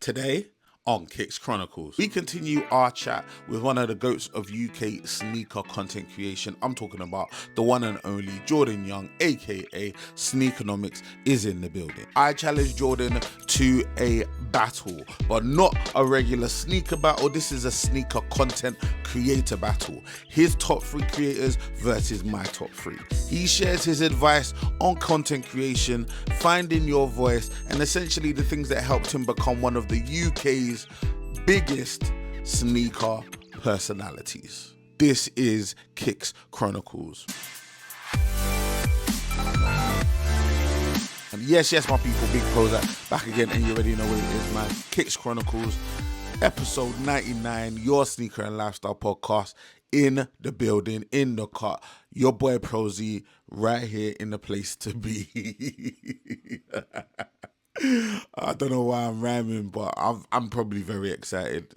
Today on Kicks Chronicles, we continue our chat with one of the goats of UK sneaker content creation. I'm talking about the one and only Jordan Young, aka SNEAKERNOMICS, is in the building. I challenged Jordan to a battle, but not a regular sneaker battle. This is a sneaker content creator battle. His top 3 creators versus my top 3. He shares his advice on content creation, finding your voice, and essentially the things that helped him become one of the UK's biggest sneaker personalities. This is Kicks Chronicles. And yes, my people, Big PROZECH back again, and you already know what it is, man. Kicks Chronicles, episode 99, your sneaker and lifestyle podcast, in the building, in the cut. Your boy PROZECH right here in the place to be. I don't know why I'm rhyming, but I'm probably very excited.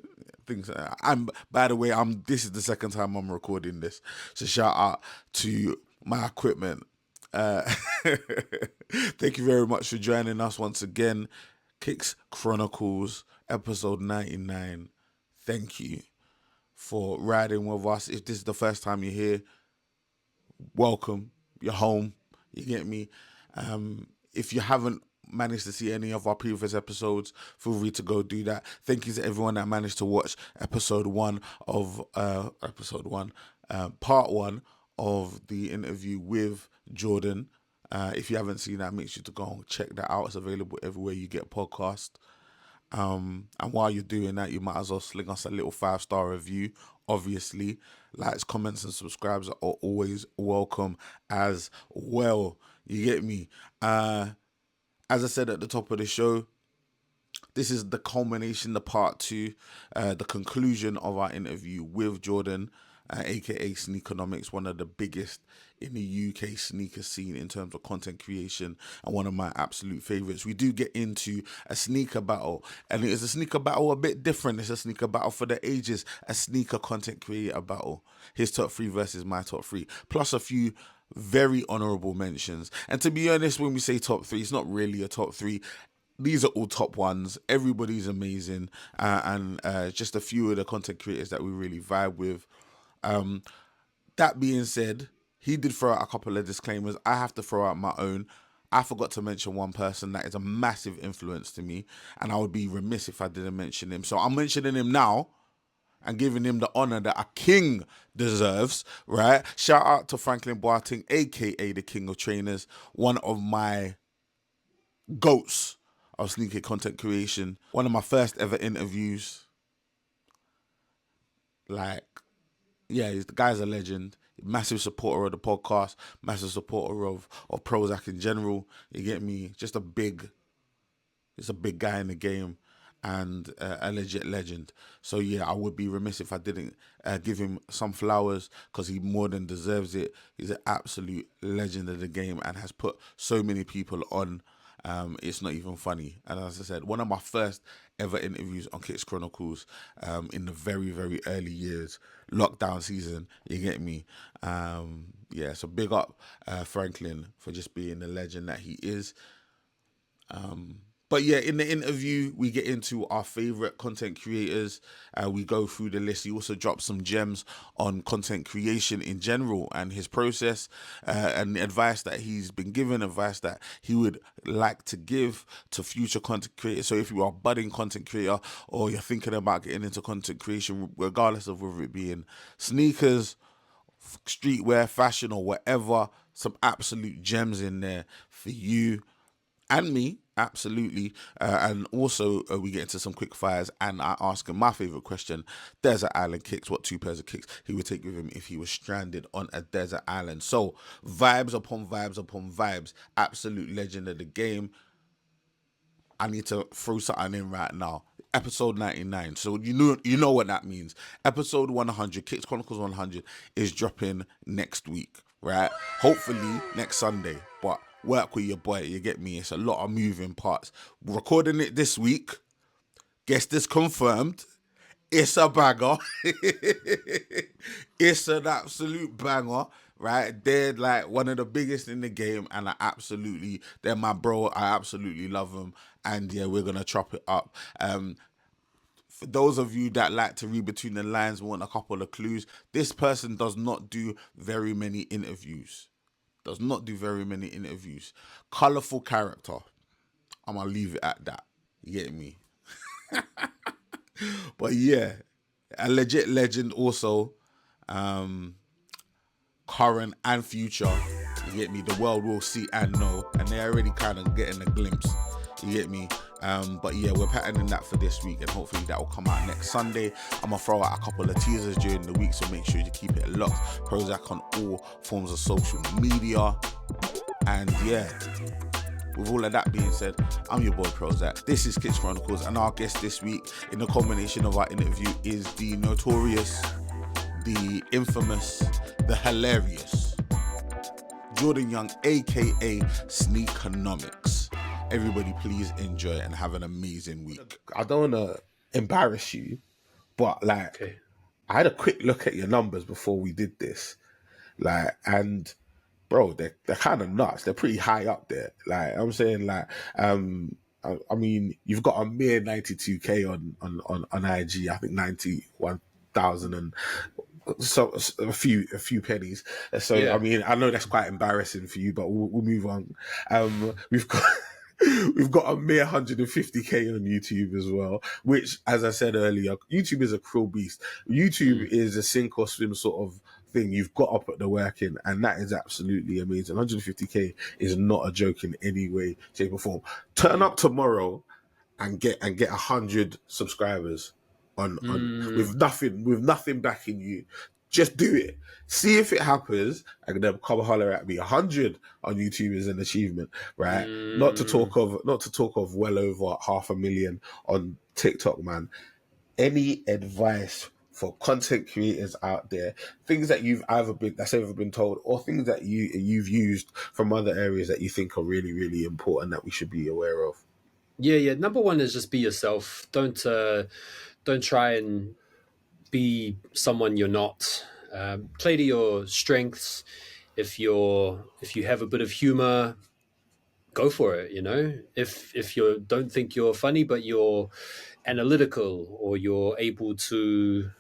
By the way, this is the second time I'm recording this, so shout out to my equipment. Thank you very much for joining us once again. Kicks Chronicles, episode 99. Thank you for riding with us. If this is the first time you're here, welcome. You're home. You get me? If you haven't managed to see any of our previous episodes, feel free to go do that. Thank you to everyone that managed to watch part one of the interview with Jordan. If you haven't seen that, make sure to go and check that out. It's available everywhere you get podcasts. And while you're doing that, you might as well sling us a little 5-star review. Obviously, likes, comments, and subscribes are always welcome as well. You get me? As I said at the top of the show, this is the culmination, the part 2, the conclusion of our interview with Jordan, aka SNEAKERNOMICS, one of the biggest in the UK sneaker scene in terms of content creation, and one of my absolute favorites. We do get into a sneaker battle, and it is a sneaker battle a bit different. It's a sneaker battle for the ages, a sneaker content creator battle. His top 3 versus my top 3, plus a few very honorable mentions. And to be honest, when we say top 3, it's not really a top 3. These are all top ones. Everybody's amazing, and just a few of the content creators that we really vibe with. That being said, he did throw out a couple of disclaimers. I have to throw out my own. I forgot to mention one person that is a massive influence to me, and I would be remiss if I didn't mention him. So I'm mentioning him now and giving him the honor that a king deserves, right? Shout out to Franklin Boateng, aka the King of Trainers, one of my goats of sneaker content creation, one of my first ever interviews. The guy's a legend. Massive supporter of the podcast, massive supporter of PROZECH in general. You get me? Just a big guy in the game, and a legit legend. So yeah, I would be remiss if I didn't give him some flowers, because he more than deserves it. He's an absolute legend of the game and has put so many people on. It's not even funny. And as I said, one of my first ever interviews on Kicks Chronicles, in the very, very early years, lockdown season, you get me? So big up Franklin for just being the legend that he is. But yeah, in the interview, we get into our favorite content creators. We go through the list. He also drops some gems on content creation in general and his process, and the advice that he's been given, advice that he would like to give to future content creators. So if you are a budding content creator, or you're thinking about getting into content creation, regardless of whether it be in sneakers, streetwear, fashion, or whatever, some absolute gems in there for you and me, absolutely. And also we get into some quick fires, and I ask him my favorite question: desert island kicks, what 2 pairs of kicks he would take with him if he was stranded on a desert island. So vibes upon vibes upon vibes. Absolute legend of the game. I need to throw something in right now. Episode 99. So you know what that means. Episode 100, Kicks Chronicles 100, is dropping next week, right? Hopefully next Sunday, but work with your boy, you get me? It's a lot of moving parts. Recording it this week. Guess this confirmed. It's a banger. It's an absolute banger. right? They're like one of the biggest in the game, and they're my bro. I absolutely love them, and yeah, we're gonna chop it up. For those of you that like to read between the lines, want a couple of clues, this person does not do very many interviews. Does not do very many interviews. Colorful character. I'm gonna leave it at that. You get me? But yeah, a legit legend also. Current and future. You get me? The world will see and know, and they're already kind of getting a glimpse. You get me? But yeah, we're patterning that for this week, and hopefully that will come out next Sunday. I'm gonna throw out a couple of teasers during the week, so make sure you keep it locked. PROZECH on all forms of social media, and yeah. With all of that being said, I'm your boy PROZECH. This is Kicks Chronicles, and our guest this week in the culmination of our interview is the notorious, the infamous, the hilarious Jordan Young, aka SNEAKERNOMICS. Everybody, please enjoy and have an amazing week. I don't want to embarrass you, but like, Okay. I had a quick look at your numbers before we did this, like, and bro, they're kind of nuts. They're pretty high up there. Like I'm saying, like, I mean, you've got a mere 92K on IG. I think 91,000 and so a few pennies. So Yeah. I mean, I know that's quite embarrassing for you, but we'll move on. We've got. We've got a mere 150K on YouTube as well, which, as I said earlier, YouTube is a cruel beast. YouTube is a sink or swim sort of thing. You've got to put the work in, and that is absolutely amazing. 150K is not a joke in any way, shape, or form. Turn up tomorrow and get 100 subscribers on with nothing backing you. Just do it. See if it happens, and then come holler at me. 100 on YouTube is an achievement, right? Not to talk of well over 500,000 on TikTok, man. Any advice for content creators out there, things that you've ever been told, or things that you've used from other areas that you think are really, really important that we should be aware of? Yeah. Number one is just be yourself. Don't try and be someone you're not. Play to your strengths. If you have a bit of humor, go for it. If you don't think you're funny, but you're analytical, or you're able to,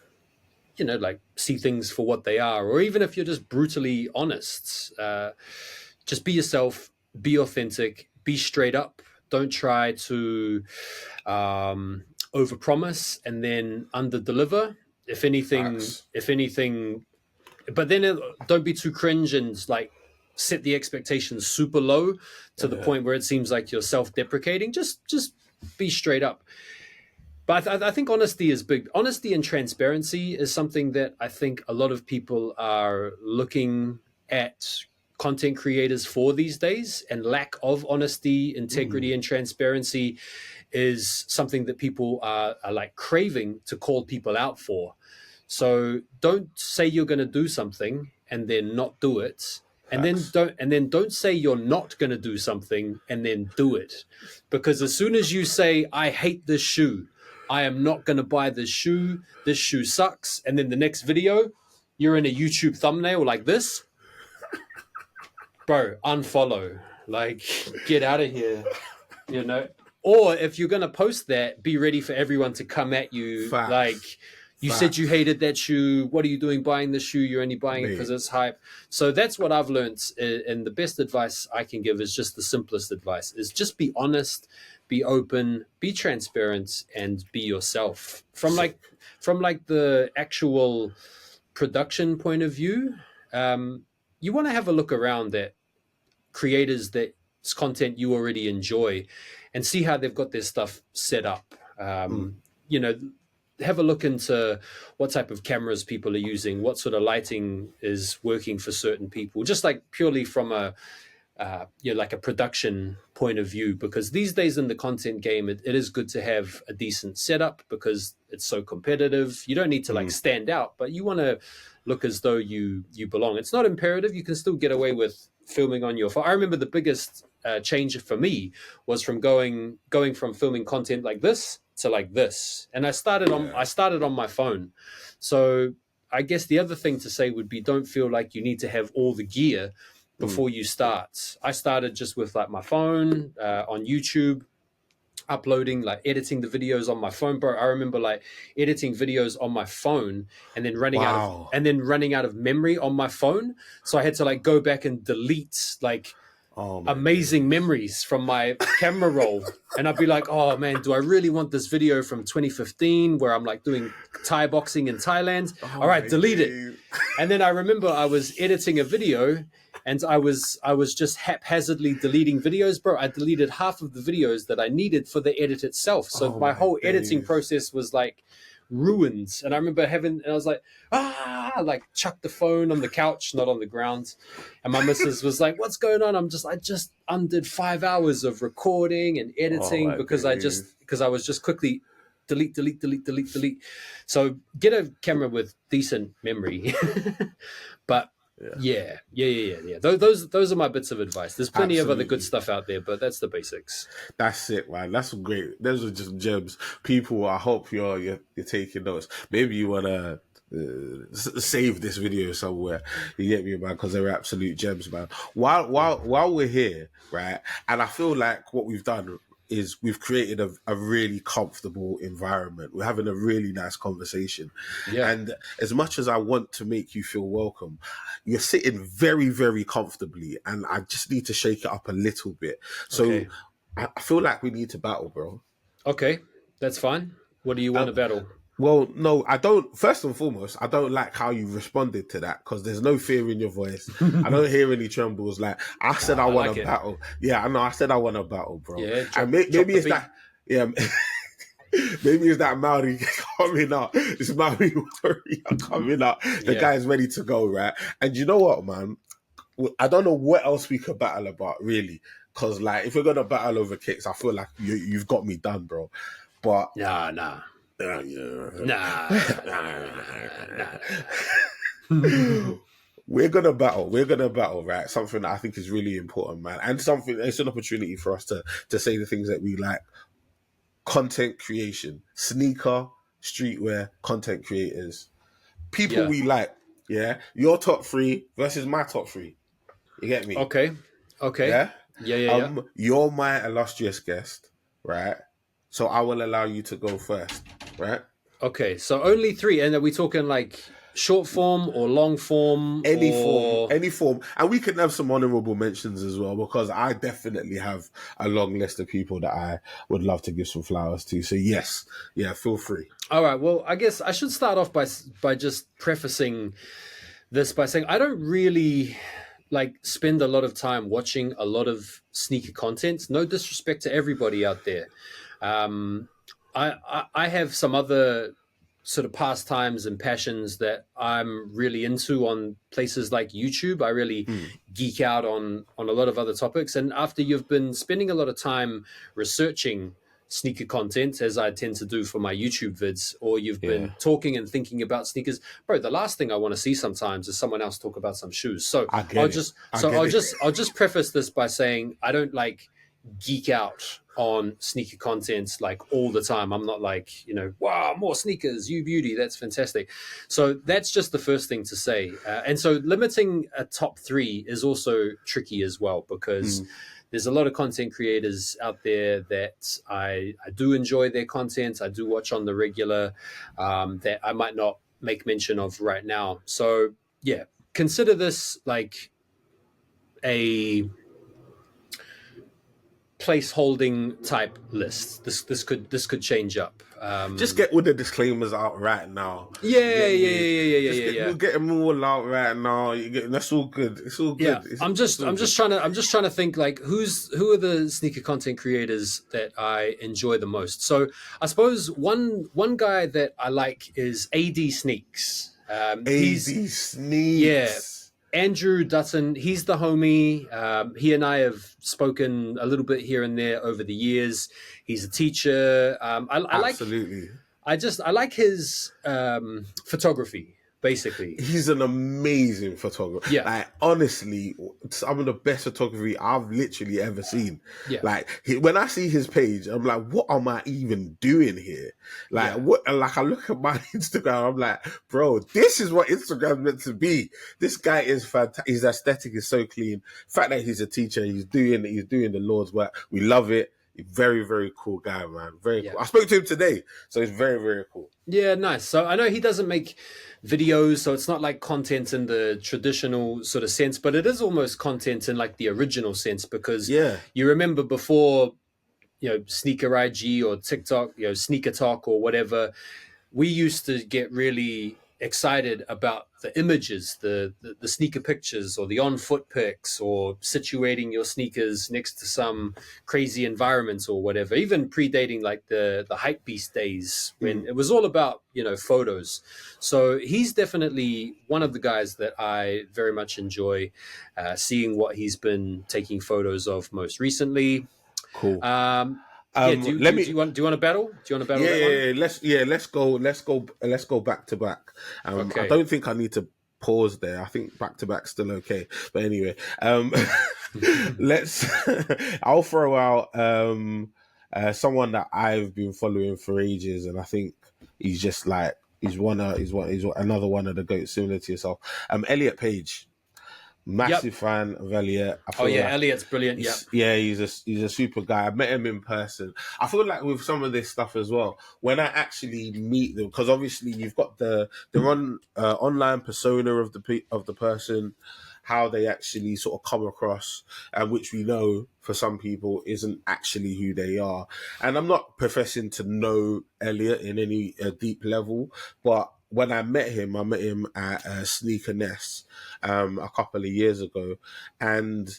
like, see things for what they are, or even if you're just brutally honest, just be yourself, be authentic, be straight up. Don't try to overpromise and then underdeliver. If anything, but then don't be too cringe and like set the expectations super low to the point where it seems like you're self-deprecating. Just be straight up. But I think honesty is big. Honesty and transparency is something that I think a lot of people are looking at content creators for these days, and lack of honesty, integrity, and transparency is something that people are like craving to call people out for. So don't say you're going to do something and then not do it. And then don't say you're not going to do something and then do it. Because as soon as you say, I hate this shoe, I am not going to buy this shoe sucks, and then the next video, you're in a YouTube thumbnail like this, bro, unfollow. Like, get out of here, Or if you're going to post that, be ready for everyone to come at you. Facts. Like, you said you hated that shoe. What are you doing buying the shoe? You're only buying it because it's hype. So that's what I've learned. And the best advice I can give is just the simplest advice, is just be honest, be open, be transparent, and be yourself. From the actual production point of view, you want to have a look around at creators that's content you already enjoy and see how they've got their stuff set up. Have a look into what type of cameras people are using, what sort of lighting is working for certain people, just like purely from a production point of view, because these days in the content game, it is good to have a decent setup because it's so competitive. You don't need to stand out, but you want to look as though you belong. It's not imperative. You can still get away with filming on your phone. I remember the biggest change for me was from going from filming content like this to like this, and I started on my phone. So I guess the other thing to say would be, don't feel like you need to have all the gear before you start. I started just with like my phone on YouTube, uploading, like editing the videos on my phone, bro. I remember like editing videos on my phone and then running out of memory on my phone. So I had to like go back and delete like amazing memories from my camera roll. And I'd be like, oh man, do I really want this video from 2015 where I'm like doing Thai boxing in Thailand? All right, delete it. And then I remember I was editing a video and I was just haphazardly deleting videos, bro. I deleted half of the videos that I needed for the edit itself. So my whole editing process was like ruined. And I remember I was like, like chucked the phone on the couch, not on the ground. And my missus was like, what's going on? I just undid 5 hours of recording and editing because I was just quickly delete. So get a camera with decent memory. But yeah. Those are my bits of advice. There's plenty of other good stuff out there, but that's the basics. That's it, man. That's great. Those are just gems. People, I hope you're taking notes. Maybe you wanna save this video somewhere. You get me, man? Because they're absolute gems, man. While we're here, right? And I feel like what we've done is we've created a really comfortable environment. We're having a really nice conversation. Yeah. And as much as I want to make you feel welcome, you're sitting very, very comfortably, and I just need to shake it up a little bit. So I feel like we need to battle, bro. Okay, that's fine. What do you want to battle? Well, no, I don't. First and foremost, I don't like how you responded to that because there's no fear in your voice. I don't hear any trembles. Like I said, I want to battle. Yeah, I know. I said I want to battle, bro. Yeah, and maybe it's that. Yeah, maybe it's that Maori coming out. This Maori warrior coming out. The guy's ready to go, right? And you know what, man? I don't know what else we could battle about, really. Because like, if we're gonna battle over kicks, I feel like you've got me done, bro. But nah. We're gonna battle, right? Something that I think is really important, man, and it's an opportunity for us to say the things that we like. Content creation, sneaker, streetwear, content creators, people we like. Yeah, your top 3 versus my top 3. You get me? Okay. Yeah. You're my illustrious guest, right? So I will allow you to go first, right? Okay, so only 3, and are we talking like short form or long form? Any form. And we can have some honorable mentions as well, because I definitely have a long list of people that I would love to give some flowers to. So yes, feel free. All right, well, I guess I should start off by just prefacing this by saying I don't really like spend a lot of time watching a lot of sneaker content. No disrespect to everybody out there. I have some other sort of pastimes and passions that I'm really into on places like YouTube. I really geek out on a lot of other topics. And after you've been spending a lot of time researching sneaker content, as I tend to do for my YouTube vids, or you've been talking and thinking about sneakers, bro, the last thing I want to see sometimes is someone else talk about some shoes. So I'll just preface this by saying I don't like geek out on sneaker content like all the time. I'm not like, wow, more sneakers, you beauty, that's fantastic. So that's just the first thing to say. And so limiting a top 3 is also tricky as well, because there's a lot of content creators out there that I do enjoy their content. I do watch on the regular, that I might not make mention of right now. So yeah, consider this like a place-holding type list. This could change up. Just get all the disclaimers out right now. Yeah. We'll get them all out right now. That's all good. It's all good. Yeah, I'm just trying to think like who are the sneaker content creators that I enjoy the most. So I suppose one guy that I like is AD Sneaks. Sneaks. Yeah. Andrew Dutton, he's the homie. He and I have spoken a little bit here and there over the years. He's a teacher. I like his photography. basically. He's an amazing photographer. Yeah. Like, honestly, some of the best photography I've literally ever seen. Yeah. Like, when I see his page, I'm like, what am I even doing here? Like, like, I look at my Instagram, I'm like, bro, this is what Instagram's meant to be. This guy is fantastic. His aesthetic is so clean. The fact that he's a teacher, he's doing the Lord's work. We love it. Very, very cool guy, man. Very cool. I spoke to him today, so it's very, very cool. Yeah, nice. So I know he doesn't make videos, so it's not like content in the traditional sort of sense, but it is almost content in like the original sense, because you remember before, Sneaker IG or TikTok, Sneaker Talk or whatever, we used to get really excited about the images, the sneaker pictures, or the on-foot pics, or situating your sneakers next to some crazy environment or whatever, even predating like the hype beast days when it was all about, photos. So he's definitely one of the guys that I very much enjoy seeing what he's been taking photos of most recently. Cool. Do you want a battle? Do you want to battle? Let's go back to back. Okay. I don't think I need to pause there. I think back to back's still okay. But anyway, I'll throw out someone that I've been following for ages, and I think he's just like he's another one of the GOATs, similar to yourself. Elliot Page. Massive fan of Elliot. Elliot's brilliant. He's a super guy. I met him in person. I feel like with some of this stuff as well, when I actually meet them, because obviously you've got the online persona of the person, how they actually sort of come across, and which we know for some people isn't actually who they are. And I'm not professing to know Elliot in any deep level, but when I met him at SNEAKERNOMICS a couple of years ago, and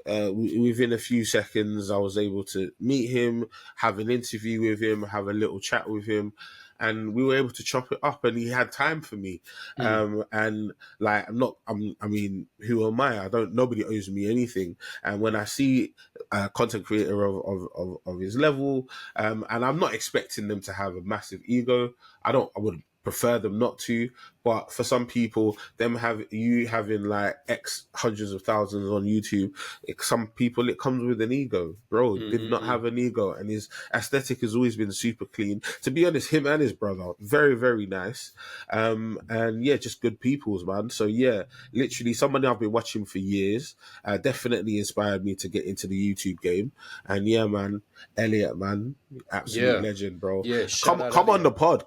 within a few seconds, I was able to meet him, have an interview with him, have a little chat with him, and we were able to chop it up, and he had time for me. And like, I mean, who am I? Nobody owes me anything. And when I see a content creator of his level, and I'm not expecting them to have a massive ego. I would prefer them not to, but for some people, having like X hundreds of thousands on YouTube, some people it comes with an ego. Bro did not have an ego, and his aesthetic has always been super clean. To be honest, him and his brother, very, very nice. And yeah, just good peoples, man. So yeah, literally somebody I've been watching for years, definitely inspired me to get into the YouTube game. And yeah, man, Elliot, man, absolute legend, bro. Yeah, come on the pod,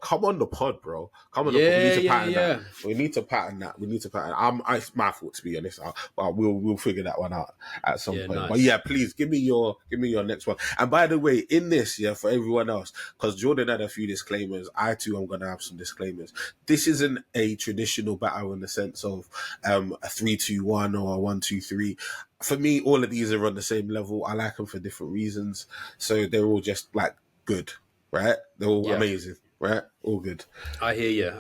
bro. Come on the pod. We need to pattern that. We need to pattern that. It's my fault, to be honest, but we'll figure that one out at some point. Nice. But yeah, please give me your next one. And by the way, in this, for everyone else, because Jordan had a few disclaimers, I too am gonna have some disclaimers. This isn't a traditional battle in the sense of a 3-2-1 or a 1-2-3. For me, all of these are on the same level. I like them for different reasons, so they're all just like good, right? They're all amazing. Right, all good. I hear you.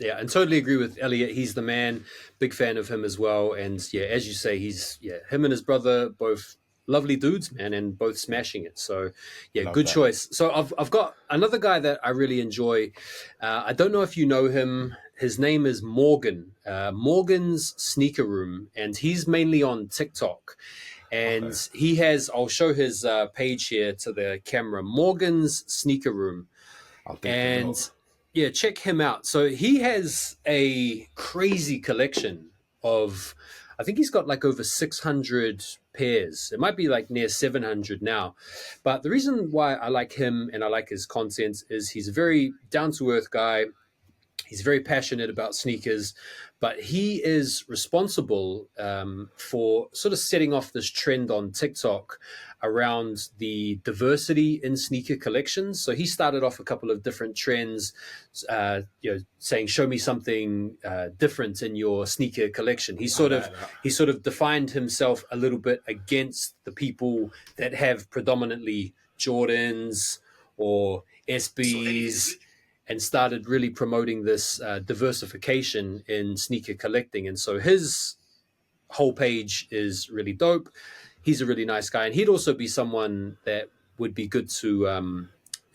Yeah, and totally agree with Elliot. He's the man. Big fan of him as well. And yeah, as you say, him and his brother, both lovely dudes, man, and both smashing it. So yeah, good choice. So I've got another guy that I really enjoy. I don't know if you know him. His name is Morgan. Morgan's Sneaker Room, and he's mainly on TikTok. And he has. I'll show his page here to the camera. Morgan's Sneaker Room. And yeah, check him out. So he has a crazy collection of, I think he's got like over 600 pairs. It might be like near 700 now. But the reason why I like him and I like his content is he's a very down-to-earth guy. He's very passionate about sneakers, but he is responsible for sort of setting off this trend on TikTok around the diversity in sneaker collections. So he started off a couple of different trends, saying, "Show me something different in your sneaker collection." He sort of defined himself a little bit against the people that have predominantly Jordans or SBs. And started really promoting this diversification in sneaker collecting. And so his whole page is really dope. He's a really nice guy. And he'd also be someone that would be good to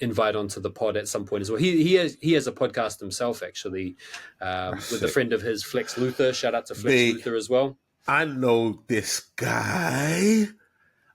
invite onto the pod at some point as well. He has a podcast himself, actually, with a friend of his, Flex Luther. Shout out to Flex Luther as well. I know this guy.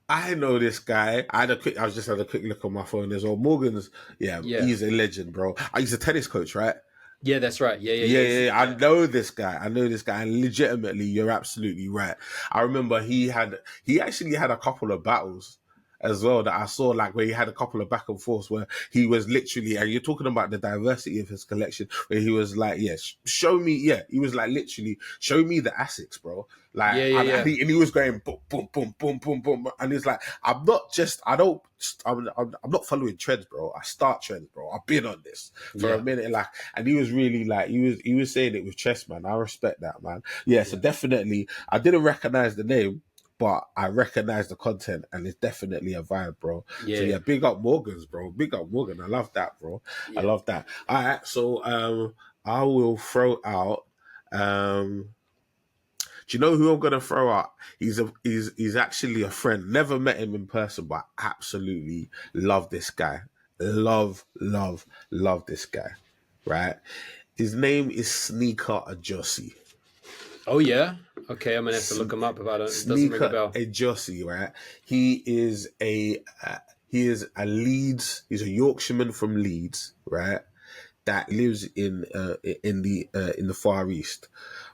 I was just had a quick look on my phone as well. Morgan's, he's a legend, bro. He's a tennis coach, right? Yeah, that's right. Yeah. I know this guy. And legitimately, you're absolutely right. I remember he actually had a couple of battles as well that I saw, like where he had a couple of back and forths where he was literally, and you're talking about the diversity of his collection, where he was like, show me, he was like, literally, show me the ASICs, bro. Like, and he was going boom, boom, boom, boom, boom, boom, and he's like, I'm not following trends, bro. I start trends, bro. I've been on this for a minute, like, and he was really like, he was saying it with chess, man. I respect that, man. So definitely, I didn't recognize the name, but I recognize the content, and it's definitely a vibe, bro. So big up Morgan's, bro. Big up Morgan. I love that, bro. I love that. All right, so I will throw out. Do you know who I'm gonna throw out? He's actually a friend. Never met him in person, but absolutely love this guy. Love this guy. Right? His name is Sneaker Ajosi. Oh yeah. Okay, I'm gonna have to look him up if I don't. It doesn't ring a bell. Ajosi, right? He is a Leeds. He's a Yorkshireman from Leeds, right? That lives in the Far East,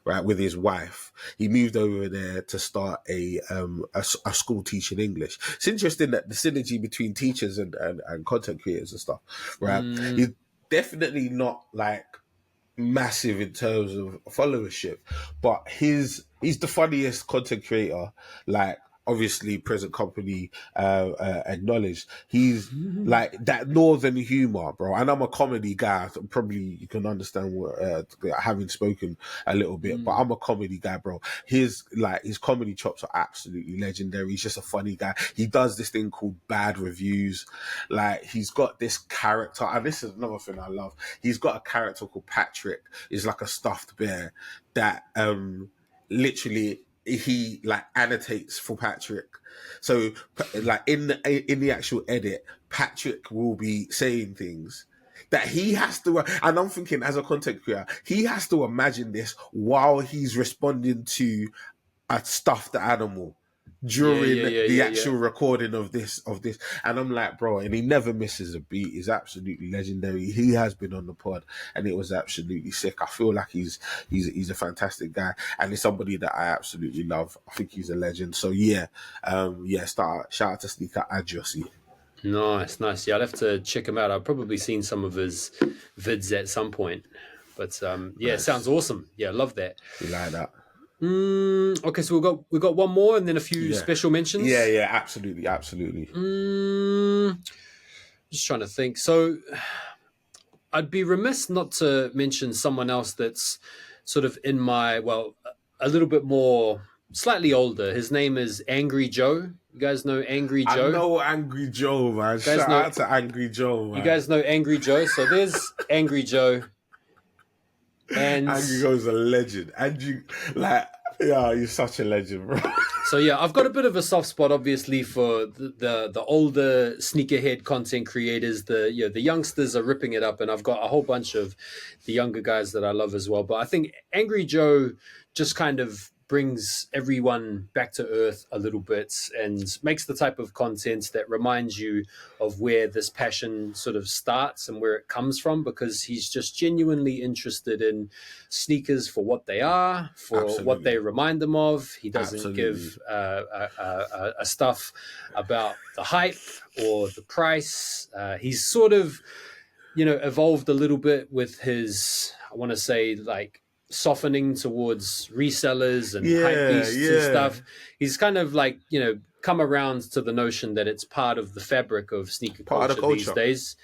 right, with his wife. He moved over there to start a school teaching English. It's interesting that the synergy between teachers and content creators and stuff, right? He's definitely not like massive in terms of followership, but he's the funniest content creator, like obviously present company acknowledged. He's like that northern humor, bro, and I'm a comedy guy, so probably you can understand what having spoken a little bit, but I'm a comedy guy, bro. His comedy chops are absolutely legendary. He's just a funny guy. He does this thing called bad reviews. Like, he's got this character, and this is another thing I love. He's got a character called Patrick. He's like a stuffed bear that literally he like annotates for Patrick. So like in the actual edit, Patrick will be saying things that he has to, and I'm thinking as a content creator, he has to imagine this while he's responding to a stuffed animal during the actual recording of this, and I'm like, bro, and he never misses a beat. He's absolutely legendary. He has been on the pod, and it was absolutely sick. I feel like he's a fantastic guy, and he's somebody that I absolutely love. I think he's a legend. So shout out to Sneaker Ajosi. Nice. Yeah, I'll have to check him out. I've probably seen some of his vids at some point, but nice. It sounds awesome. Yeah, love that. You like that? Okay, so we've got one more and then a few special mentions. Yeah, absolutely. Just trying to think. So I'd be remiss not to mention someone else that's sort of in my, a little bit more, slightly older. His name is Angry Joe. You guys know Angry Joe? I know Angry Joe, man. Shout out to Angry Joe, man. You guys know Angry Joe? So there's Angry Joe. And Angry Joe's a legend. You're such a legend, bro. So I've got a bit of a soft spot, obviously, for the older sneakerhead content creators. The youngsters are ripping it up, and I've got a whole bunch of the younger guys that I love as well. But I think Angry Joe just kind of brings everyone back to earth a little bit and makes the type of content that reminds you of where this passion sort of starts and where it comes from, because he's just genuinely interested in sneakers for what they are, for what they remind them of. He doesn't give a stuff about the hype or the price. He's sort of, evolved a little bit with his, I want to say, like, softening towards resellers and hype beasts and stuff. He's kind of like, come around to the notion that it's part of the fabric of sneaker culture these days.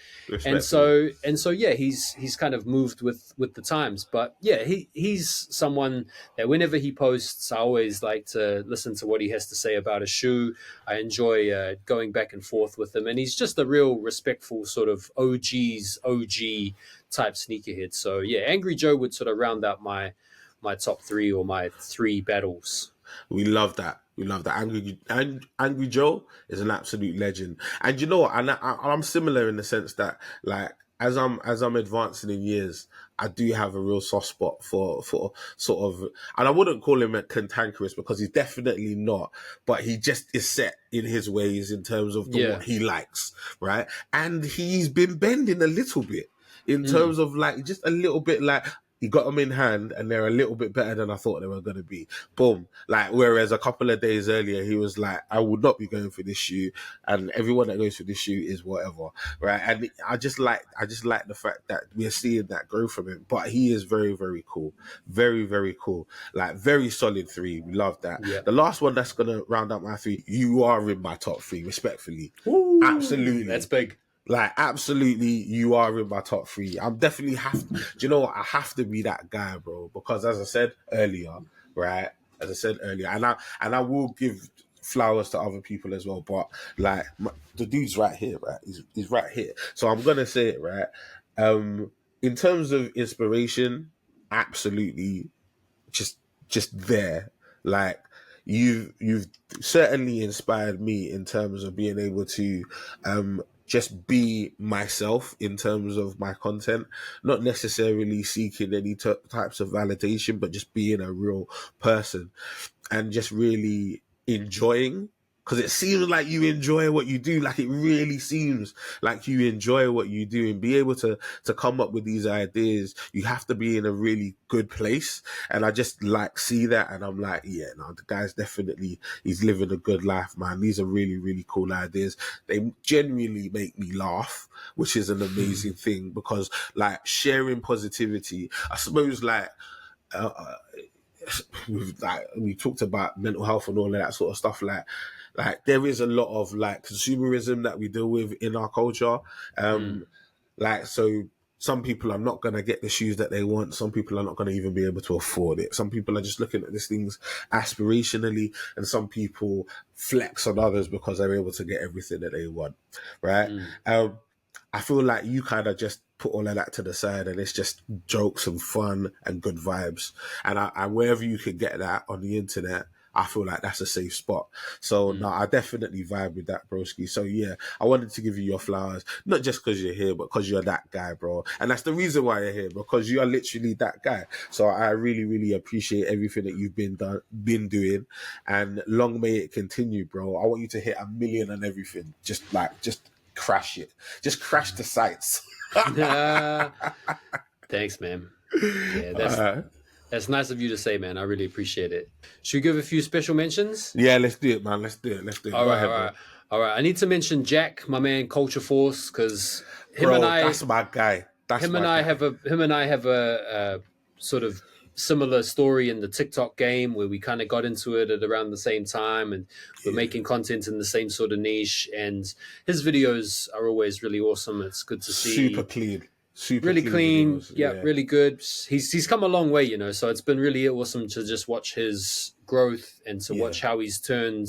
And so he's kind of moved with the times. But he's someone that whenever he posts, I always like to listen to what he has to say about a shoe. I enjoy going back and forth with him, and he's just a real respectful sort of OG type sneakerhead. So Angry Joe would sort of round out my top three or my three battles. We love that. We love that. Angry Joe is an absolute legend. And you know what? I'm similar in the sense that, like, as I'm advancing in years, I do have a real soft spot for sort of, and I wouldn't call him a cantankerous because he's definitely not, but he just is set in his ways in terms of what he likes, right? And he's been bending a little bit in terms of like just a little bit, like he got them in hand and they're a little bit better than I thought they were going to be. Boom. Like, whereas a couple of days earlier, he was like, I would not be going for this shoe. And everyone that goes for this shoe is whatever. Right. And I just like the fact that we're seeing that growth from him, but he is very, very cool. Very, very cool. Like, very solid 3. We love that. Yeah. The last one that's going to round up my 3, you are in my top 3, respectfully. Ooh, absolutely. That's big. Like, absolutely, you are in my top 3. I'm definitely do you know what? I have to be that guy, bro, because as I said earlier, right? As I said earlier, and I will give flowers to other people as well, but like the dude's right here, right? He's right here. So I'm gonna say it, right? In terms of inspiration, absolutely, just there. Like, you've certainly inspired me in terms of being able to just be myself in terms of my content, not necessarily seeking any types of validation, but just being a real person and just really enjoying. Because it seems like you enjoy what you do. Like, it really seems like you enjoy what you do, and be able to come up with these ideas, you have to be in a really good place. And I just like see that, and I'm like, yeah, no, the guy's definitely, he's living a good life, man. These are really, really cool ideas. They genuinely make me laugh, which is an amazing thing, because like sharing positivity, I suppose, like, we talked about mental health and all of that sort of stuff, like there is a lot of like consumerism that we deal with in our culture. Like, so some people are not going to get the shoes that they want. Some people are not going to even be able to afford it. Some people are just looking at these things aspirationally, and some people flex on others because they're able to get everything that they want, right? I feel like you kind of just put all of that to the side, and it's just jokes and fun and good vibes. And wherever you can get that on the internet, I feel like that's a safe spot. So no, I definitely vibe with that, broski. So yeah, I wanted to give you your flowers, not just because you're here, but because you're that guy, bro. And that's the reason why you're here, because you are literally that guy. So I really, really appreciate everything that you've been doing, and long may it continue, bro. I want you to hit 1 million and everything. Just crash it. Just crash the sites. Thanks, man. Yeah, that's nice of you to say, man. I really appreciate it. Should we give a few special mentions? Yeah, let's do it, man. Let's do it. All right. I need to mention Jack, my man, Culture Force, because him and I, that's my guy. Him and I have a sort of similar story in the TikTok game, where we kind of got into it at around the same time, and we're making content in the same sort of niche. And his videos are always really awesome. It's good to see. Super clean. Really clean, yeah, really good. He's come a long way, so it's been really awesome to just watch his growth and to watch how he's turned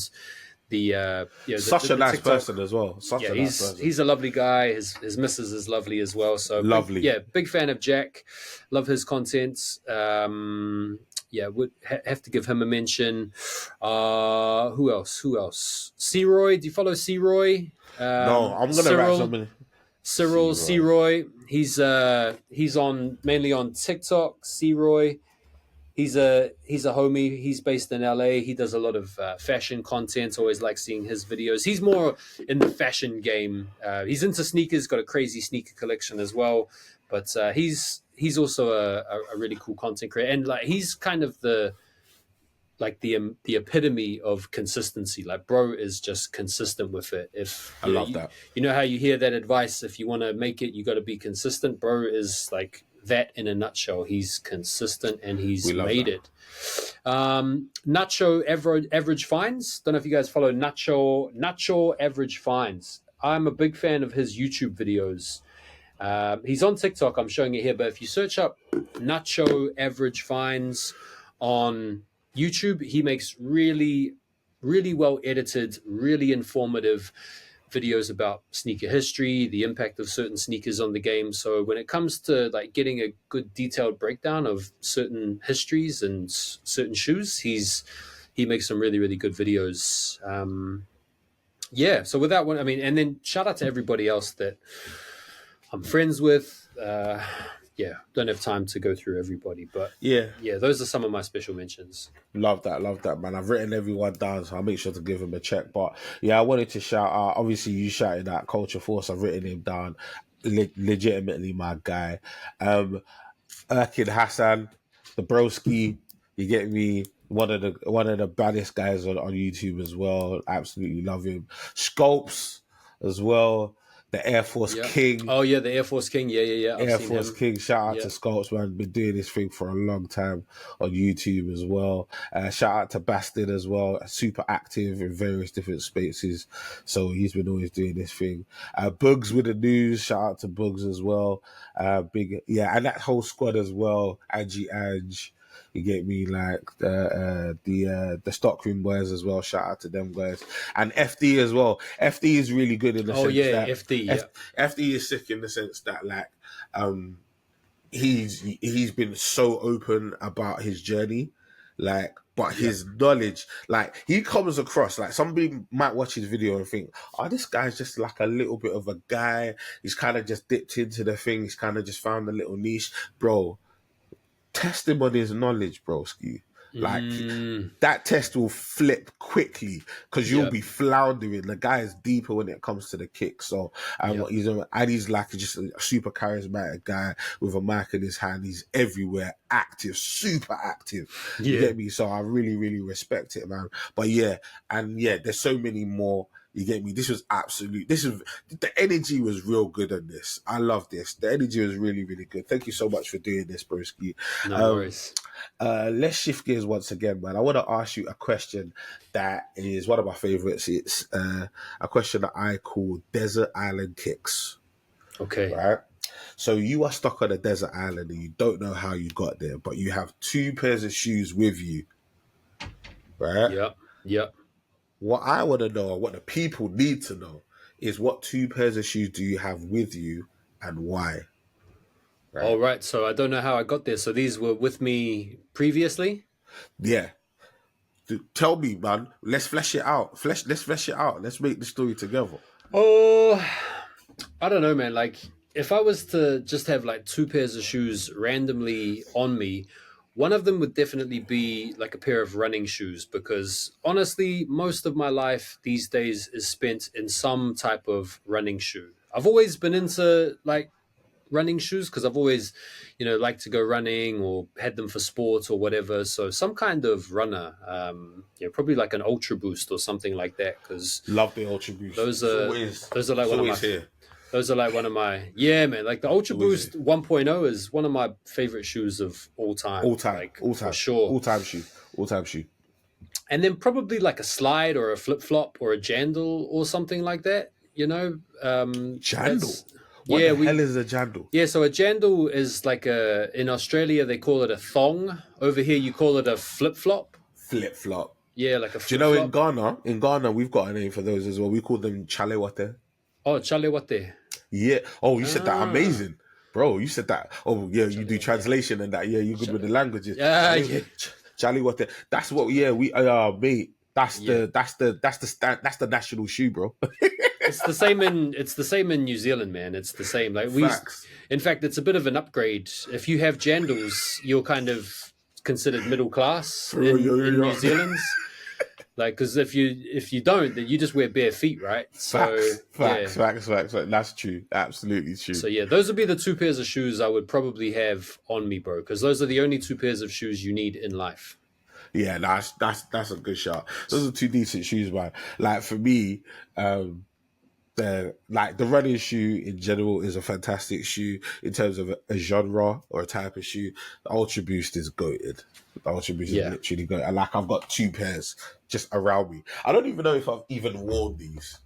the such a nice TikTok person as well. He's a lovely guy. His missus is lovely as well. So lovely. Big fan of Jack. Love his content. Would have to give him a mention. Who else? C-Roy. Do you follow C-Roy? No, I'm gonna write something. Cyril C-Roy. He's on mainly on TikTok. C-Roy. He's a homie. He's based in LA. He does a lot of fashion content. Always like seeing his videos. He's more in the fashion game. He's into sneakers. Got a crazy sneaker collection as well. But he's also a really cool content creator. And like, he's kind of the epitome of consistency. Like, bro is just consistent with it. I love that. You know how you hear that advice, if you want to make it, you got to be consistent. Bro is like that in a nutshell. He's consistent and he's made it. Nacho Average Finds. Don't know if you guys follow Nacho Average Finds. I'm a big fan of his YouTube videos. He's on TikTok. I'm showing it here, but if you search up Nacho Average Finds on YouTube, he makes really, really well edited, really informative videos about sneaker history, the impact of certain sneakers on the game. So when it comes to like getting a good detailed breakdown of certain histories and certain shoes, he he makes some really, really good videos. Yeah, so with that one, I mean, and then shout out to everybody else that I'm friends with. Yeah, don't have time to go through everybody, but Yeah, those are some of my special mentions. love that, man. I've written everyone down, so I'll make sure to give him a check. But yeah, I wanted to shout out. Obviously, you shouted out Culture Force. I've written him down. Legitimately, my guy. Erkin Hassan, the broski. You get me. One of the baddest guys on YouTube as well. Absolutely love him. Scopes as well. The Air Force King. Oh yeah, the Air Force King. Yeah. Air Force King. Shout out Yeah. to Scopes, man. Been doing this thing for a long time on YouTube as well. Shout out to Bastard as well. Super active in various different spaces. So he's been always doing this thing. Bugs with the news. Shout out to Bugs as well. And that whole squad as well. Angie Ange. You get me, like the Stockroom boys as well. Shout out to them guys, and FD as well. FD is really good in the sense that FD. Yeah. FD is sick in the sense that like he's been so open about his journey, like, but his knowledge, like, he comes across like somebody might watch his video and think, oh, this guy's just like a little bit of a guy. He's kind of just dipped into the thing. He's kind of just found a little niche, bro. Test him on his knowledge, broski. Like, that test will flip quickly because you'll be floundering. The guy is deeper when it comes to the kick. So, he's like just a super charismatic guy with a mic in his hand. He's everywhere, active, super active. You get me? So I really, really respect it, man. But there's so many more. You get me? The energy was real good on this. I love this. The energy was really, really good. Thank you so much for doing this, broski. No worries. Let's shift gears once again, man. I want to ask you a question that is one of my favorites. It's a question that I call Desert Island Kicks. Okay. Right? So you are stuck on a desert island and you don't know how you got there, but you have 2 pairs of shoes with you. Right? Yep. What I want to know, what the people need to know, is what 2 pairs of shoes do you have with you and why? Right. All right. So I don't know how I got there. So these were with me previously? Yeah. Tell me, man. Let's flesh it out. Let's flesh it out. Let's make the story together. Oh, I don't know, man. Like, if I was to just have like 2 pairs of shoes randomly on me, one of them would definitely be like a pair of running shoes, because honestly, most of my life these days is spent in some type of running shoe. I've always been into like running shoes because I've always, liked to go running or had them for sports or whatever. So some kind of runner, probably like an Ultra Boost or something like that. Because love the Ultra Boost. Those are like one of my. Here. Those are like one of my, man, like the Ultra Boost 1.0 is one of my favorite shoes of all time. All time. For sure. All time shoe. And then probably like a slide or a flip-flop or a jandal or something like that, Jandal? What the hell is a jandal? Yeah, so a jandal is like in Australia, they call it a thong. Over here, you call it a flip-flop. Flip-flop. Yeah, like a flip-flop. Do you know in Ghana, we've got a name for those as well. We call them chalewate. Oh, chalewate. Yeah. Oh, you said that. Amazing. Bro, you said that. Oh, yeah, you do translation and that. Yeah, you're good with the languages. Yeah. Chalewate. That's what, mate. That's the national shoe, bro. It's the same in New Zealand, man. It's the same. Like in fact, it's a bit of an upgrade. If you have jandals, you're kind of considered middle class in New Zealand. Like, because if you don't, then you just wear bare feet, right? So facts. That's true. Absolutely true. So yeah, those would be the 2 pairs of shoes I would probably have on me, bro. Because those are the only 2 pairs of shoes you need in life. Yeah, that's a good shot. Those are 2 decent shoes, man. Like, for me, the running shoe in general is a fantastic shoe in terms of a genre or a type of shoe. The Ultra Boost is goated. The Ultra Boost is literally goated. And like, I've got 2 pairs just around me. I don't even know if I've even worn these.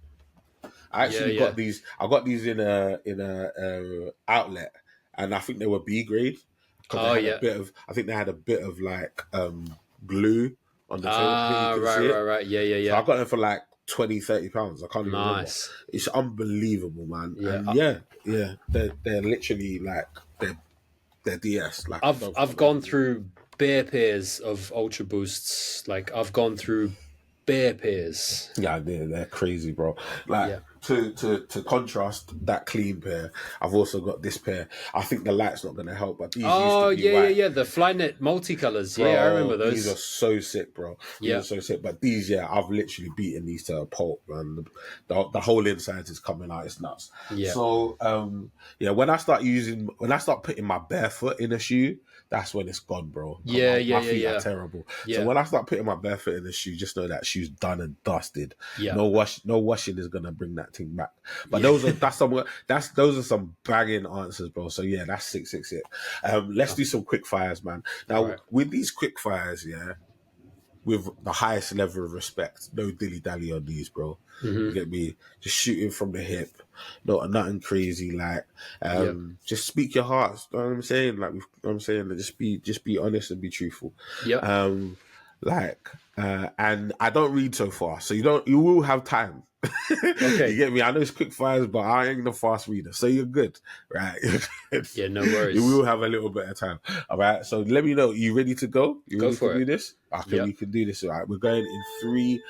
I actually got these. I got these in a outlet, and I think they were B grade. I think they had a bit of like glue on the toe. Right. Yeah. So I got them for like £20-30. I can't even remember. It's unbelievable, man. Yeah. And they're literally like they're DS. Like, I've gone through bare pairs of Ultra Boosts. Like I've gone through bare pairs. Yeah, they're crazy, bro. Like Yeah. to contrast that clean pair, I've also got this pair. I think the light's not going to help, but these Oh used to be yeah, white. yeah. The Flynet multicolors. Bro, Yeah, I remember these are those. so sick, bro. These Yeah. are so sick. But these, yeah, I've literally beaten these to a pulp, man. The whole inside is coming out. It's nuts. Yeah. So, yeah, when I start putting my barefoot in a shoe, that's when it's gone, bro. Yeah, My feet are yeah. terrible. Yeah. So when I start putting my barefoot in the shoe, just know that shoe's done and dusted. Yeah. No washing is gonna bring that thing back. But those are some banging answers, bro. So yeah, that's 666. Let's do some quick fires, man. Now Right. with these quick fires, yeah, with the highest level of respect, no dilly dally on these, bro. You get me? Just shooting from the hip, nothing crazy. Like, just speak your hearts. You know what I'm saying? Like, you know what I'm saying? Like, just be honest and be truthful. Yep. And I don't read so fast, so you will have time. Okay. You get me? I know it's quick fires, but I ain't the fast reader, so you're good, right? Yeah, no worries. You will have a little bit of time. All right. So let me know. You ready to go? You Go ready for to it. do this? Okay, Yep. we can do this. All right. We're going in 3,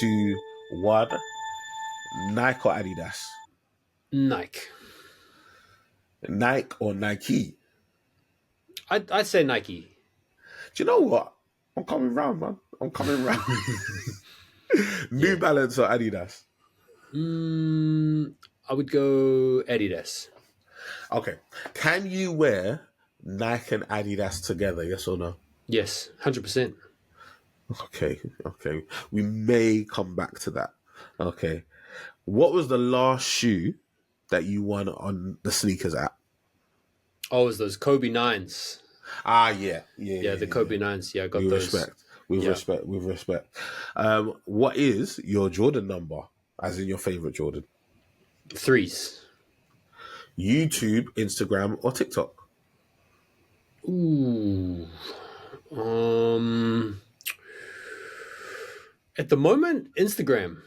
2, 1. Nike or Adidas? Nike. Nike or Nike? I'd say Nike. Do you know what? I'm coming round, man. I'm coming round. New Balance or Adidas? I would go Adidas. Okay. Can you wear Nike and Adidas together? Yes or no? Yes, 100%. Okay. We may come back to that. Okay. What was the last shoe that you won on the sneakers app? Oh, it was those Kobe 9s. Yeah. Yeah, the Kobe 9s. Yeah, I got With those. respect. With respect. What is your Jordan number, as in your favorite Jordan? 3s. YouTube, Instagram, or TikTok? Ooh. At the moment, Instagram.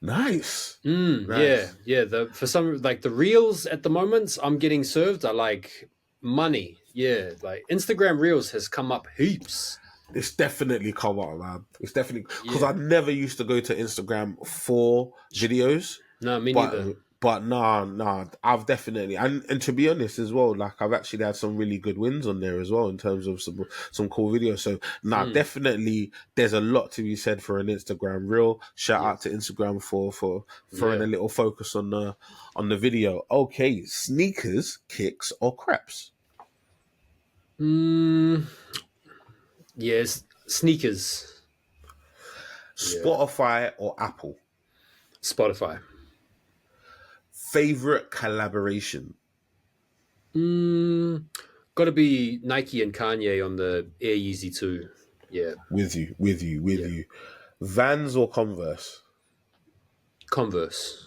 Nice. Nice. Yeah. For some, like the reels at the moment, I'm getting served are like money. Yeah, like Instagram reels has come up heaps. It's definitely come up, man. It's definitely because I never used to go to Instagram for videos. No, me neither. But nah, I've definitely and to be honest as well, like I've actually had some really good wins on there as well in terms of some cool videos. So definitely there's a lot to be said for an Instagram reel. Shout out to Instagram for throwing a little focus on the video. Okay, sneakers, kicks, or crepes? Yes, sneakers. Spotify or Apple? Spotify. Favorite collaboration? Got to be Nike and Kanye on the Air Yeezy 2. Yeah. With you. Vans or Converse? Converse.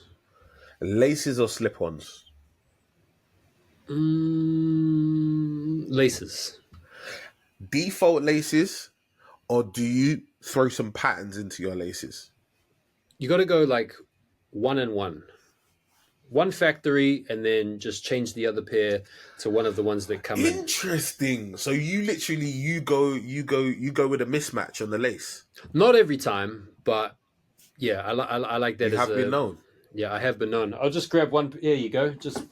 Laces or slip-ons? Laces. Default laces, or do you throw some patterns into your laces? You got to go like 1 and 1. One factory, and then just change the other pair to one of the ones that come in. Interesting. So you literally you go with a mismatch on the lace. Not every time, but yeah, I like that. You have been known. Yeah, I have been known. I'll just grab one. There you go. Just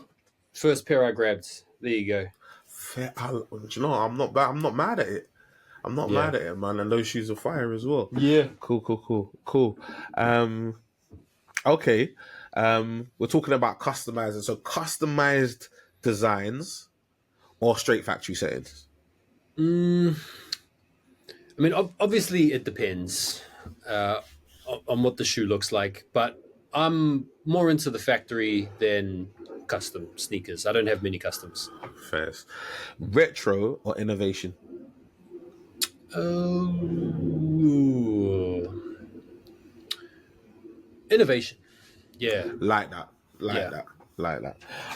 first pair I grabbed. There you go. Fair, do you know, I'm not mad at it. I'm not mad at it, man. And those shoes are fire as well. Yeah. Cool. Okay. We're talking about customizing. So customized designs or straight factory settings? I mean, obviously it depends on what the shoe looks like, but I'm more into the factory than custom sneakers. I don't have many customs. First, retro or innovation? Innovation. Yeah. Like that.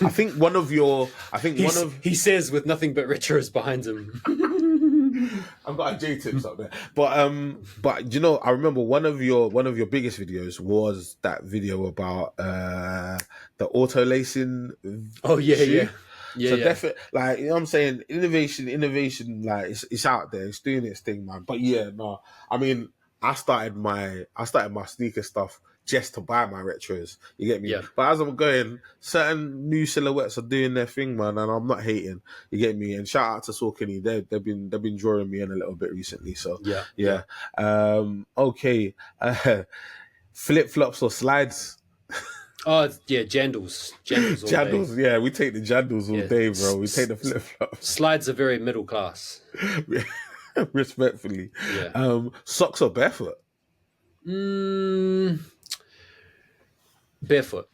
I think one of your, he says with nothing but retros behind him. I've got a J-Tips up there, but you know, I remember one of your biggest videos was that video about the auto lacing. Oh yeah, shoe. Yeah, So yeah. definitely, like, you know what I'm saying, innovation, like it's out there, it's doing its thing, man. But yeah, no, I mean, I started my sneaker stuff just to buy my retros. You get me? Yeah. But as I'm going, certain new silhouettes are doing their thing, man, and I'm not hating. You get me? And shout out to Saucony, they've been drawing me in a little bit recently. So Yeah. yeah. Okay. Flip flops or slides? Oh, yeah, jandals all day. Jandals, yeah, we take the jandals all Yeah. day, bro. We take the flip flops. Slides are very middle class. Respectfully. Yeah. Socks or barefoot? Barefoot.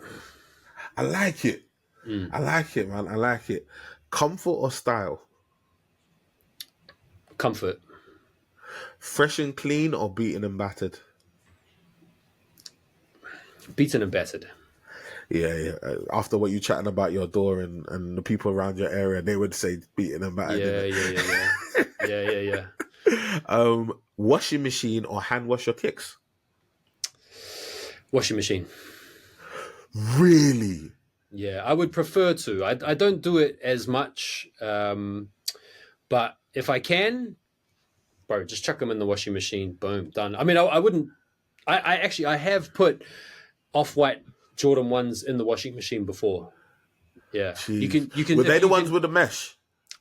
I like it. I like it, man. I like it. Comfort or style? Comfort. Fresh and clean or beaten and battered? Beaten and battered. Yeah. After what you chatting about your door and the people around your area, they would say beaten and battered. Yeah. Washing machine or hand wash your kicks? Washing machine. Really? Yeah, I would prefer to. I don't do it as much, but if I can, bro, just chuck them in the washing machine. Boom, done. I mean, I wouldn't. I actually I have put off-white Jordan 1s in the washing machine before. Yeah, Jeez. you can. Were they the ones with the mesh?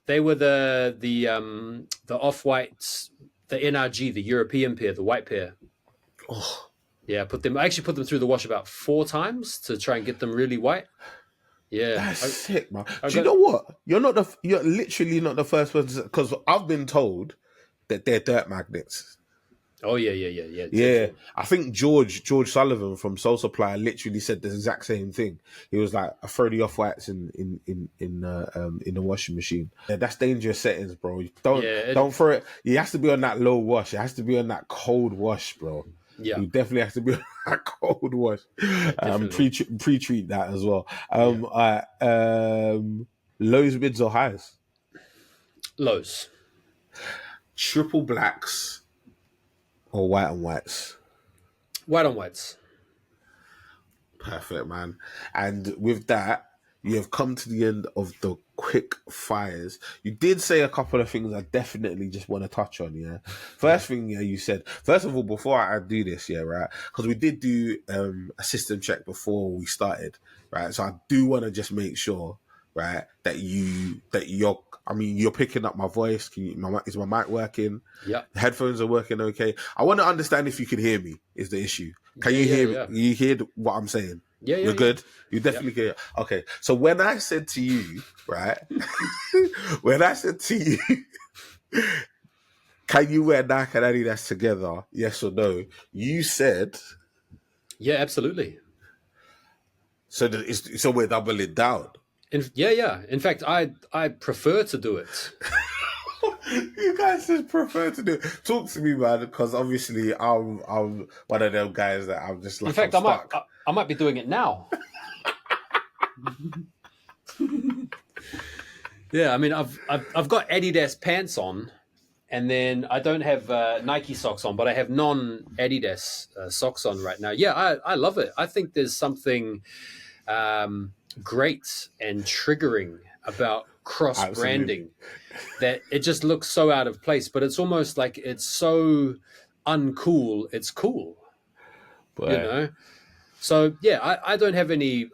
They were the off-whites, the NRG, the European pair, the white pair. Oh, Yeah, I actually put them through the wash about 4 times to try and get them really white. Yeah, that's sick, man. I Do you know what? You're literally not the first person, because I've been told that they're dirt magnets. Oh yeah. Yeah, I think George Sullivan from Soul Supply literally said the exact same thing. He was like, I throw the off whites in the washing machine. Yeah, that's dangerous settings, bro. Don't throw it. It has to be on that low wash. It has to be on that cold wash, bro. Yeah. You definitely have to be on that cold wash. Pre-treat that as well. Lows, mids, or highs? Lows. Triple blacks or white and whites? White on whites. Perfect, man. And with that, you have come to the end of the quick fires. You did say a couple of things I definitely just want to touch on, yeah? First thing, yeah, you said, first of all, before I do this, yeah, right? Because we did do a system check before we started, right? So I do want to just make sure, right, that you're picking up my voice. Is my mic working? Yeah. The headphones are working okay. I want to understand if you can hear me, is the issue. Can you hear me? Yeah. You hear what I'm saying? Yeah. You're good? You definitely get. Okay. So when I said to you, right? When I said to you, can you wear Nike and Adidas together? Yes or no? You said. Yeah, absolutely. So we're doubling down. Yeah. In fact, I prefer to do it. You guys just prefer to do it. Talk to me, man, because obviously I'm one of them guys that I'm just like. In fact, I might be doing it now. Yeah, I mean, I've got Adidas pants on, and then I don't have Nike socks on, but I have non-Adidas socks on right now. Yeah, I love it. I think there's something great and triggering about cross-branding that it just looks so out of place, but it's almost like it's so uncool. It's cool, But, you know. So yeah, I don't have any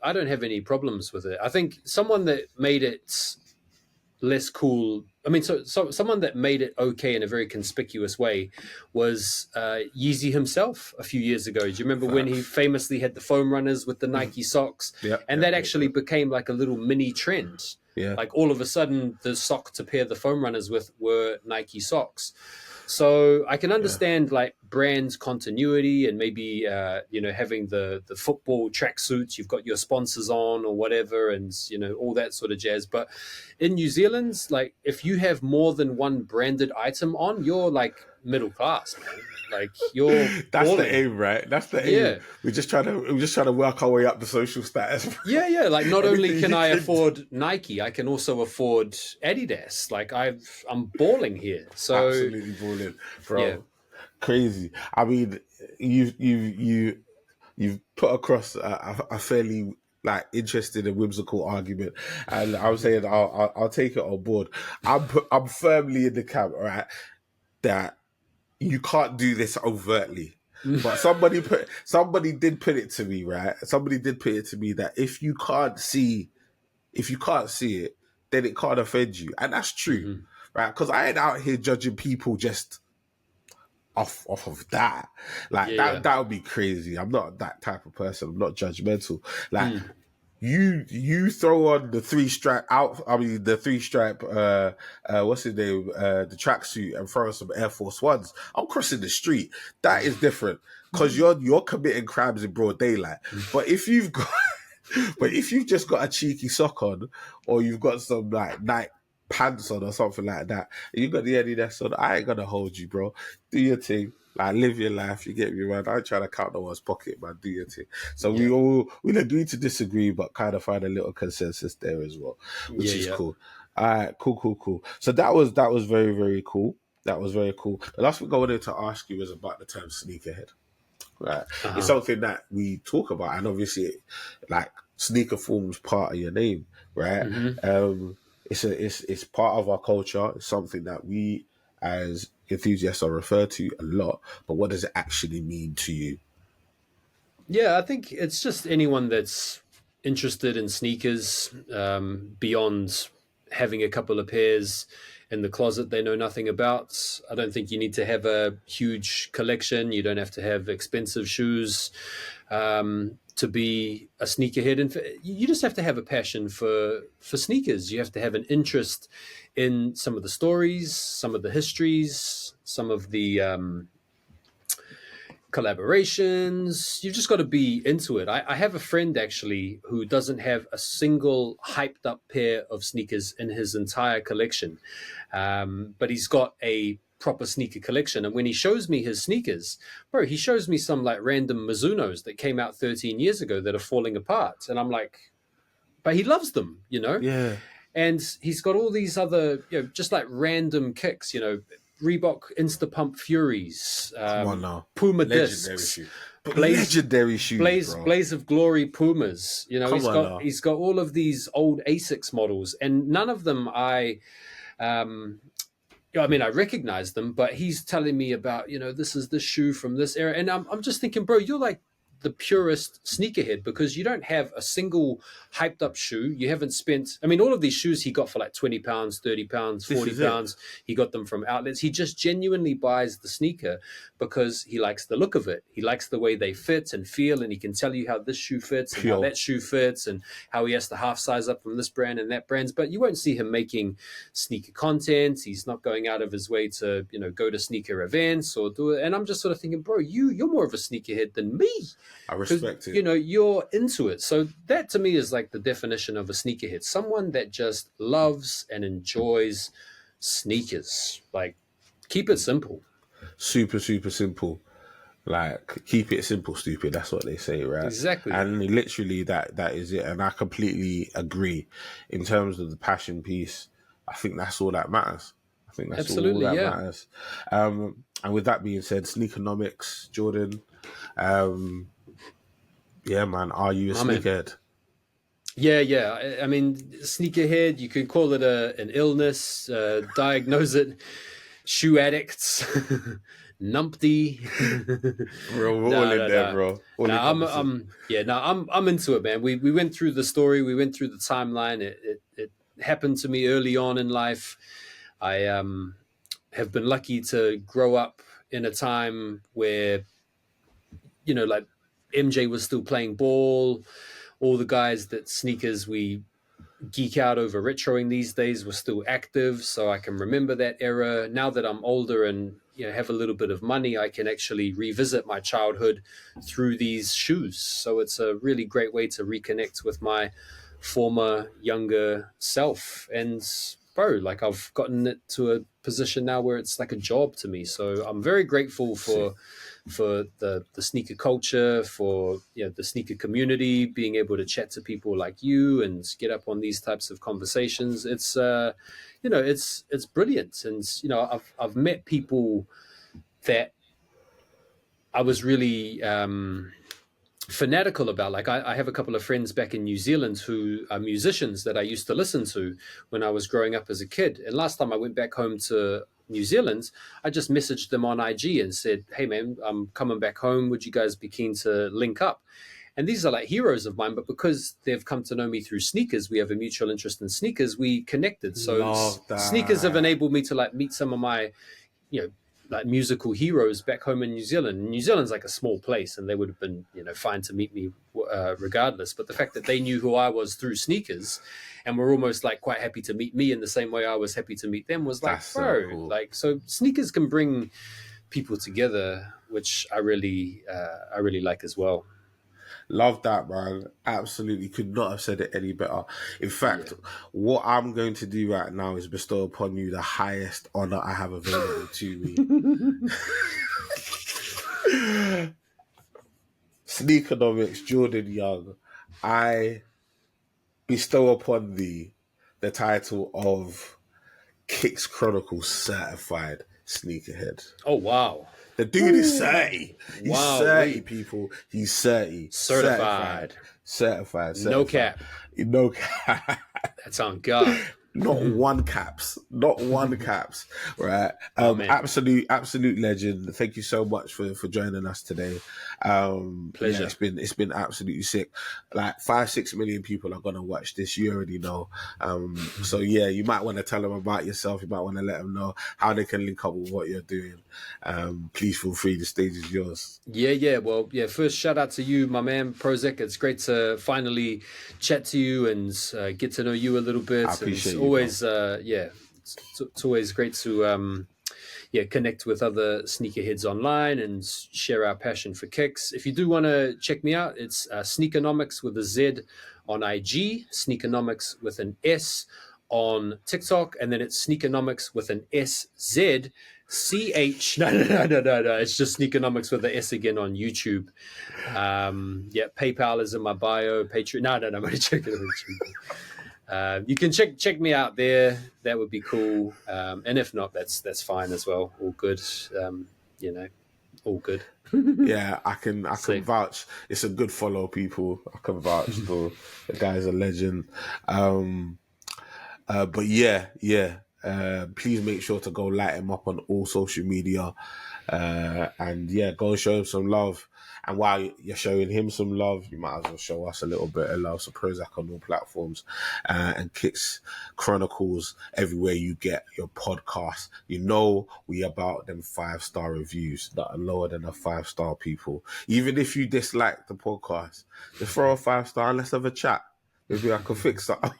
problems with it. I think someone that made it less cool. I mean, so someone that made it okay in a very conspicuous way was Yeezy himself a few years ago. Do you remember when he famously had the foam runners with the Nike socks? And that actually became like a little mini trend. Yeah. Like all of a sudden, the sock to pair the foam runners with were Nike socks. So I can understand like brands continuity and maybe having the football tracksuits, you've got your sponsors on or whatever, and all that sort of jazz. But in New Zealand, like if you have more than one branded item on, you're like middle class, man. Like you're that's balling. the aim, right? That's the aim. Yeah. We're just trying to work our way up the social status. Yeah. Like not only Anything can you I can afford Nike, I can also afford Adidas. Like I'm balling here. So Absolutely balling, bro. Yeah. Crazy. I mean, you've put across a fairly like interesting and whimsical argument, and I'm saying I'll take it on board. I'm firmly in the camp, right, that you can't do this overtly. But somebody did put it to me, right? Somebody did put it to me that if you can't see it, then it can't offend you, and that's true, right? Because I ain't out here judging people just off of that. Like that would be crazy. I'm not that type of person. I'm not judgmental. Like you throw on the three stripe what's his name, the tracksuit, and throw on some Air Force Ones, I'm crossing the street. That is different because you're committing crimes in broad daylight. But if you've just got a cheeky sock on, or you've got some like night pants on or something like that, and you got the Adidas on, I ain't gonna hold you, bro. Do your thing. Like, live your life, you get me, man. I ain't trying to count no one's pocket, man. Do your thing. So we'll agree to disagree, but kind of find a little consensus there as well, which is cool. All right, cool. So that was very, very cool. That was very cool. The last thing I wanted to ask you was about the term sneakerhead. Right, it's something that we talk about, and obviously, like, sneaker forms part of your name, right? It's part of our culture. It's something that we as enthusiasts are referred to a lot. But what does it actually mean to you? Yeah, I think it's just anyone that's interested in sneakers, beyond having a couple of pairs in the closet they know nothing about. I don't think you need to have a huge collection. You don't have to have expensive shoes to be a sneakerhead. And you just have to have a passion for sneakers. You have to have an interest in some of the stories, some of the histories, some of the collaborations. You've just got to be into it. I have a friend actually who doesn't have a single hyped up pair of sneakers in his entire collection, but he's got a proper sneaker collection. And when he shows me his sneakers, bro, he shows me some like random Mizunos that came out 13 years ago that are falling apart, and I'm like, but he loves them, Yeah. And he's got all these other, just like random kicks, Reebok Instapump Furies, Come on now. Puma Legendary discs, shoes. Legendary shoes, bro. Blaze of Glory Pumas. Come on now. He's got all of these old Asics models, and none of them I recognize them, but he's telling me about, this is this shoe from this era, and I'm just thinking, bro, you're like the purest sneakerhead, because you don't have a single hyped up shoe. You haven't spent, all of these shoes he got for like £20, £30, £40. He got them from outlets. He just genuinely buys the sneaker because he likes the look of it. He likes the way they fit and feel, and he can tell you how this shoe fits and how that shoe fits, and how he has to half size up from this brand and that brand's. But you won't see him making sneaker content. He's not going out of his way to, go to sneaker events or do it. And I'm just sort of thinking, bro, you're more of a sneakerhead than me. I respect it. You're into it. So that to me is like the definition of a sneakerhead. Someone that just loves and enjoys sneakers. Like, keep it simple. Super, super simple. Like, keep it simple, stupid. That's what they say, right? Exactly. And literally that is it. And I completely agree. In terms of the passion piece, I think that's all that matters. I think that's Absolutely, all that matters. And with that being said, Sneakernomics, Jordan, yeah, man, are you a sneakerhead? Yeah. Sneakerhead, you could call it an illness, diagnose it, shoe addicts, numpty. Bro, we're all in there, bro. I'm into it, man. We went through the story, we went through the timeline. It happened to me early on in life. I have been lucky to grow up in a time where, like MJ was still playing ball. All the guys that sneakers we geek out over retroing these days were still active. So I can remember that era. Now that I'm older and have a little bit of money, I can actually revisit my childhood through these shoes. So it's a really great way to reconnect with my former younger self. And bro, like, I've gotten it to a position now where it's like a job to me. So I'm very grateful for the sneaker culture, for the sneaker community, being able to chat to people like you and get up on these types of conversations. It's it's brilliant. And I've met people that I was really fanatical about. Like I have a couple of friends back in New Zealand who are musicians that I used to listen to when I was growing up as a kid. And last time I went back home to New Zealand, I just messaged them on IG and said, hey man, I'm coming back home. Would you guys be keen to link up? And these are like heroes of mine, but because they've come to know me through sneakers, we have a mutual interest in sneakers, we connected. So sneakers have enabled me to like meet some of my, like musical heroes back home in New Zealand. New Zealand's like a small place and they would have been, fine to meet me regardless. But the fact that they knew who I was through sneakers and were almost like quite happy to meet me in the same way I was happy to meet them was like, That's bro, so cool. like, so sneakers can bring people together, which I really like as well. Love that, man. Absolutely could not have said it any better. In fact, what I'm going to do right now is bestow upon you the highest honor I have available to me. Sneakernomics, Jordan Young, I bestow upon thee the title of Kicks Chronicles Certified Sneakerhead. Oh, wow. The dude is 30. He's Wow, 30, wait. people. He's 30. Certified. Certified. No cap. No cap. That's on God. Not one caps. Not one caps. Right. man. Absolute legend. Thank you so much for joining us today. Pleasure. Yeah, it's been absolutely sick. Like 5-6 million people are gonna watch this. You already know. So yeah, you might want to tell them about yourself. You might want to let them know how they can link up with what you're doing. Please feel free. The stage is yours. Yeah. Well, yeah. First, shout out to you, my man, PROZECH. It's great to finally chat to you and get to know you a little bit. I appreciate it's you, always, it's always great to connect with other sneakerheads online and share our passion for kicks. If you do want to check me out, it's SNEAKERNOMICS with a Z on IG, SNEAKERNOMICS with an S on TikTok, and then it's SNEAKERNOMICS with an SZ. No. It's just Sneakernomics with the S again on YouTube. PayPal is in my bio. Patreon. No. I'm going to check it out. You can check me out there. That would be cool. And if not, that's fine as well. All good. All good. Yeah, I can vouch. It's a good follow, people. I can vouch for the guy's a legend. But yeah. Please make sure to go light him up on all social media, and go show him some love. And while you're showing him some love, you might as well show us a little bit of love. So PROZECH on all platforms, and Kicks Chronicles everywhere you get your podcast. We about them 5-star reviews that are lower than a 5-star, people. Even if you dislike the podcast, just throw a 5-star and let's have a chat. Maybe I can fix that.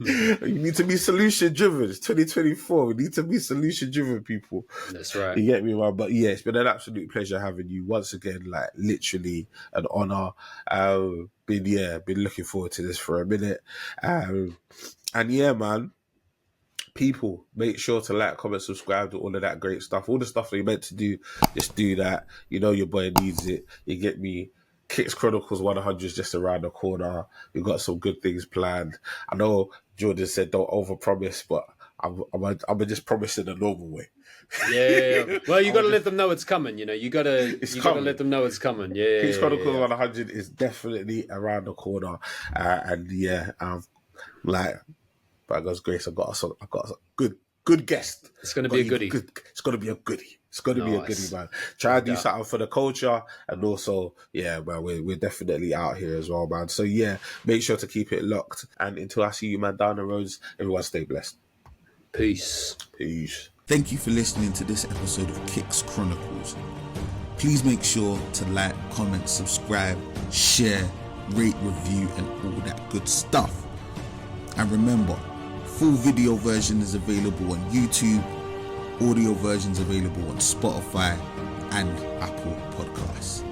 You need to be solution driven. It's 2024. We need to be solution driven, people. That's right. You get me, man? But yeah, it's been an absolute pleasure having you once again. Like literally an honor. Been looking forward to this for a minute. And yeah, man. People, make sure to like, comment, subscribe to all of that great stuff. All the stuff that you're meant to do, just do that. Your boy needs it. You get me? Kicks Chronicles 100 is just around the corner. We've got some good things planned. I know Jordan said don't overpromise, but I'm just promising a normal way. Yeah. Well, you got to let them know it's coming. You got to let them know it's coming. Yeah. Kicks Chronicles 100 is definitely around the corner, by God's grace, I got a good guest. It's going to be a goodie. It's going to be a goodie. It's going to be a goodie, man. Try to do something for the culture, and also, man, we're definitely out here as well, man. So yeah, make sure to keep it locked. And until I see you, man, down the roads, everyone stay blessed. Peace. Thank you for listening to this episode of Kicks Chronicles. Please make sure to like, comment, subscribe, share, rate, review, and all that good stuff. And remember, full video version is available on YouTube. Audio versions available on Spotify and Apple Podcasts.